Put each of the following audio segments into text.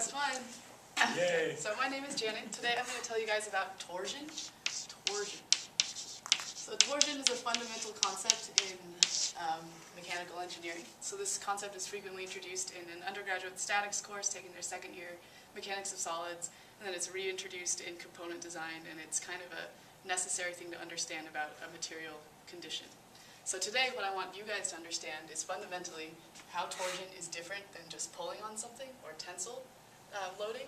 That's fine. Yay. So my name is Janet. Today I'm going to tell you guys about torsion. Torsion. So torsion is a fundamental concept in mechanical engineering. So this concept is frequently introduced in an undergraduate statics course taking their second year mechanics of solids, and then it's reintroduced in component design, and it's kind of a necessary thing to understand about a material condition. So today what I want you guys to understand is fundamentally how torsion is different than just pulling on something or tensile loading.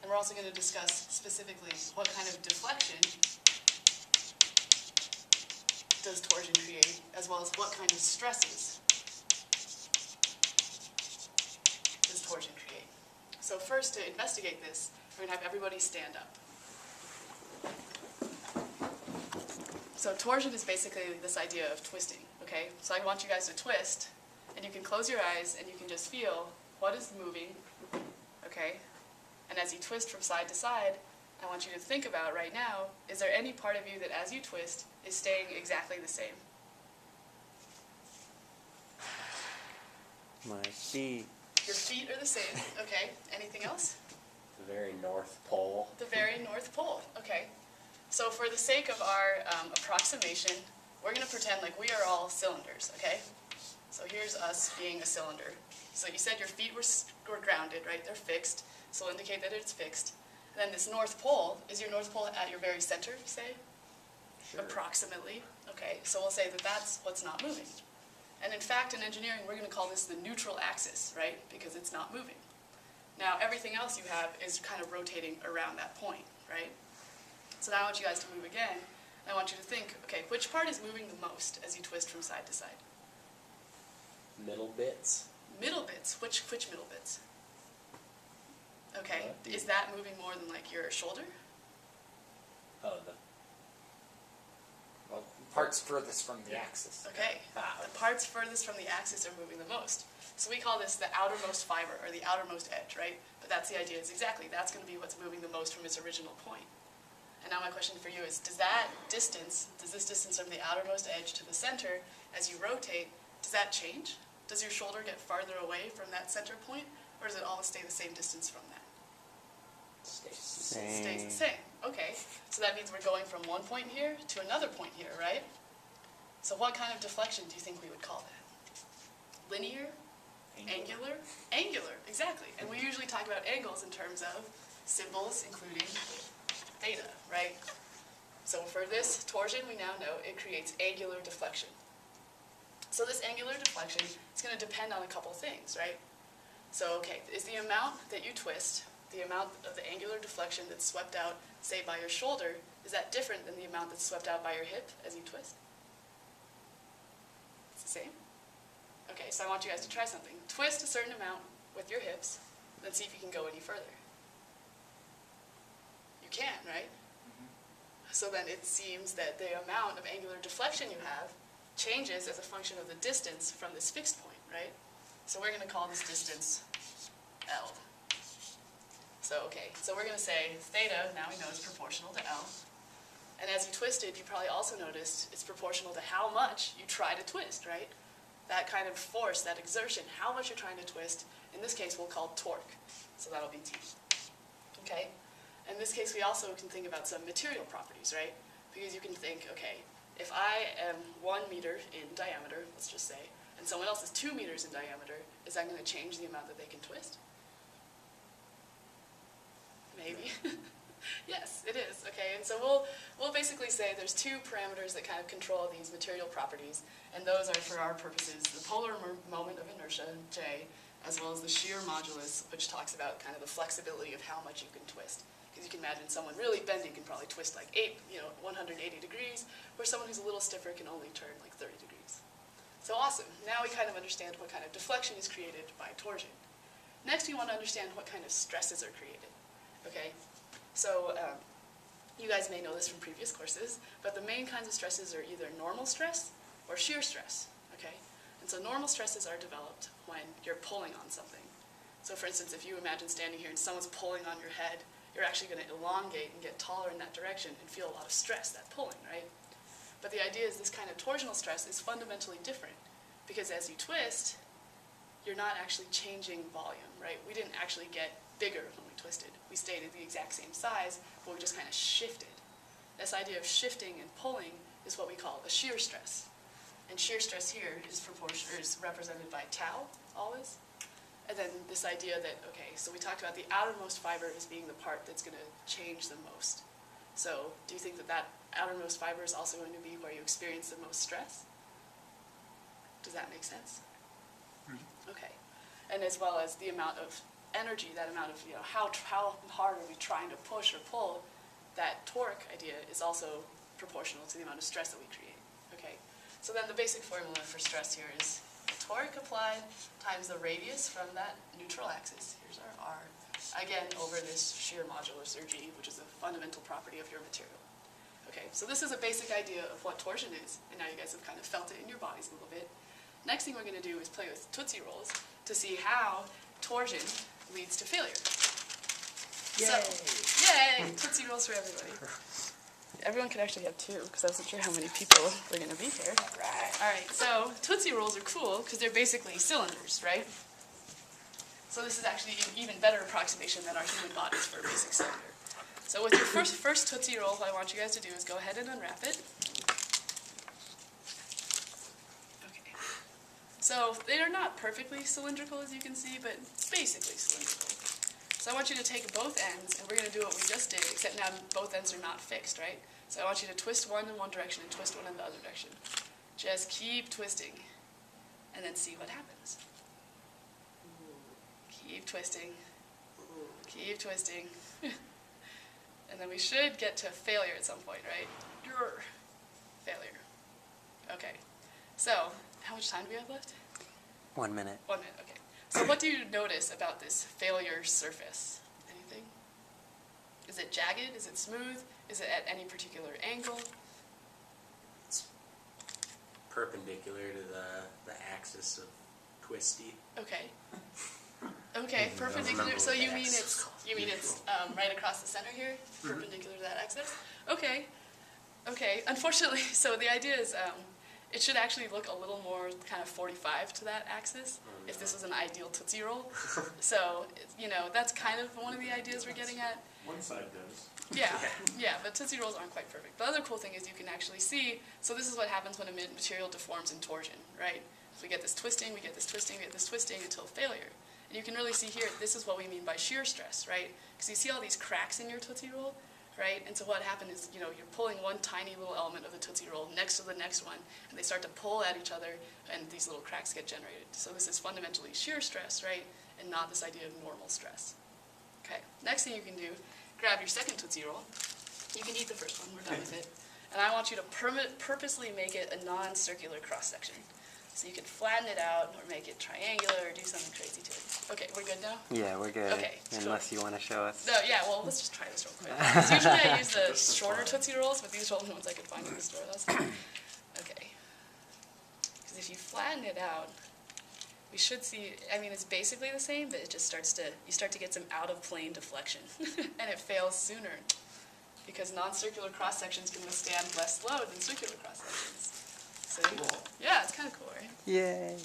And we're also going to discuss specifically what kind of deflection does torsion create, as well as what kind of stresses does torsion create. So first, to investigate this, we're going to have everybody stand up. So torsion is basically this idea of twisting, okay? So I want you guys to twist, and you can close your eyes and you can just feel what is moving, okay? And as you twist from side to side, I want you to think about right now, is there any part of you that as you twist is staying exactly the same? My feet. Your feet are the same, okay. Anything else? The very North Pole. The very North Pole, okay. So for the sake of our approximation, we're going to pretend like we are all cylinders, okay? So here's us being a cylinder. So you said your feet were grounded, right? They're fixed, so we'll indicate that it's fixed. And then this North Pole, is your North Pole at your very center, say? Sure. Approximately, okay. So we'll say that that's what's not moving. And in fact, in engineering, we're going to call this the neutral axis, right? Because it's not moving. Now, everything else you have is kind of rotating around that point, right? So now I want you guys to move again, and I want you to think, okay, which part is moving the most as you twist from side to side? Middle bits. Middle bits. Which middle bits? Okay. Is that moving more than like your shoulder? Oh, well, parts furthest from the axis. Okay. The parts furthest from the axis are moving the most. So we call this the outermost fiber, or the outermost edge, right? But that's the idea, is exactly, that's going to be what's moving the most from its original point. And now my question for you is, does this distance from the outermost edge to the center, as you rotate, does that change? Does your shoulder get farther away from that center point, or does it always stay the same distance from that? Stays the same. Okay. So that means we're going from one point here to another point here, right? So what kind of deflection do you think we would call that? Linear? Angular? Angular, exactly. And we usually talk about angles in terms of symbols, including theta, right? So for this torsion, we now know it creates angular deflection. So this angular deflection is going to depend on a couple things, right? So, okay, is the amount that you twist, the amount of the angular deflection that's swept out, say, by your shoulder, is that different than the amount that's swept out by your hip as you twist? It's the same? Okay, so I want you guys to try something. Twist a certain amount with your hips, then see if you can go any further. You can, right? So then it seems that the amount of angular deflection you have changes as a function of the distance from this fixed point, right? So we're going to call this distance L. So, okay, so we're going to say theta, now we know, is proportional to L. And as you twisted, you probably also noticed it's proportional to how much you try to twist, right? That kind of force, that exertion, how much you're trying to twist, in this case we'll call torque. So that'll be T. Okay? In this case, we also can think about some material properties, right? Because you can think, okay, if I am 1 meter in diameter, let's just say, and someone else is 2 meters in diameter, is that going to change the amount that they can twist? Maybe. Yes, it is. Okay, and so we'll basically say there's two parameters that kind of control these material properties, and those are, for our purposes, the polar moment of inertia, J, as well as the shear modulus, which talks about kind of the flexibility of how much you can twist. Because you can imagine someone really bendy can probably twist like 180 degrees, where someone who's a little stiffer can only turn like 30 degrees. So awesome. Now we kind of understand what kind of deflection is created by torsion. Next, we want to understand what kind of stresses are created. Okay? So you guys may know this from previous courses, but the main kinds of stresses are either normal stress or shear stress. Okay? And so normal stresses are developed when you're pulling on something. So for instance, if you imagine standing here and someone's pulling on your head, you're actually going to elongate and get taller in that direction and feel a lot of stress, that pulling, right? But the idea is this kind of torsional stress is fundamentally different, because as you twist, you're not actually changing volume, right? We didn't actually get bigger when we twisted. We stayed at the exact same size, but we just kind of shifted. This idea of shifting and pulling is what we call a shear stress. And shear stress here is represented by tau, always. And then this idea that, okay, so we talked about the outermost fiber as being the part that's going to change the most. So do you think that that outermost fiber is also going to be where you experience the most stress? Does that make sense? Okay. And as well as the amount of energy, that amount of, how hard are we trying to push or pull, that torque idea is also proportional to the amount of stress that we create. Okay. So then the basic formula for stress here is torque applied times the radius from that neutral axis, here's our R, again over this shear modulus, or G, which is a fundamental property of your material. Okay, so this is a basic idea of what torsion is, and now you guys have kind of felt it in your bodies a little bit. Next thing we're going to do is play with Tootsie Rolls to see how torsion leads to failure. Yay! So, yay! Tootsie Rolls for everybody. Everyone could actually have two, because I wasn't sure how many people were going to be here. All right, so Tootsie Rolls are cool because they're basically cylinders, right? So this is actually an even better approximation than our human bodies for a basic cylinder. So with your first Tootsie Roll, what I want you guys to do is go ahead and unwrap it. Okay. So they are not perfectly cylindrical, as you can see, but basically cylindrical. So I want you to take both ends, and we're going to do what we just did, except now both ends are not fixed, right? So I want you to twist one in one direction and twist one in the other direction. Just keep twisting, and then see what happens. Keep twisting. Keep twisting. And then we should get to failure at some point, right? Failure. Okay. So, how much time do we have left? 1 minute. 1 minute, okay. So what do you notice about this failure surface? Anything? Is it jagged? Is it smooth? Is it at any particular angle? It's perpendicular to the axis of twisty. Okay. Okay, perpendicular. So you mean it's right across the center here, perpendicular to that axis? Okay. Okay. Unfortunately, so the idea is it should actually look a little more kind of 45 to that axis if this was an ideal Tootsie Roll. So that's kind of one of the ideas we're getting at. One side does. Yeah, but Tootsie Rolls aren't quite perfect. The other cool thing is you can actually see, so this is what happens when a material deforms in torsion, right? So we get this twisting, we get this twisting, we get this twisting until failure. And you can really see here, this is what we mean by shear stress, right? Because you see all these cracks in your Tootsie Roll, right? And so what happened is, you're pulling one tiny little element of the Tootsie Roll next to the next one, and they start to pull at each other, and these little cracks get generated. So this is fundamentally shear stress, right? And not this idea of normal stress. Okay, next thing you can do, grab your second Tootsie Roll. You can eat the first one, we're done with it. And I want you to purposely make it a non-circular cross-section. So you can flatten it out, or make it triangular, or do something crazy to it. Okay, we're good now? Yeah, we're good. Okay, Unless you want to show us. No, yeah, well, let's just try this real quick. 'Cause usually I use the shorter Tootsie Rolls, but these are the only ones I could find in the store last time. Okay. Because if you flatten it out, we should see, it's basically the same, but it just you start to get some out-of-plane deflection. And it fails sooner. Because non-circular cross-sections can withstand less load than circular cross-sections. So, yeah, it's kind of cool, right? Yay.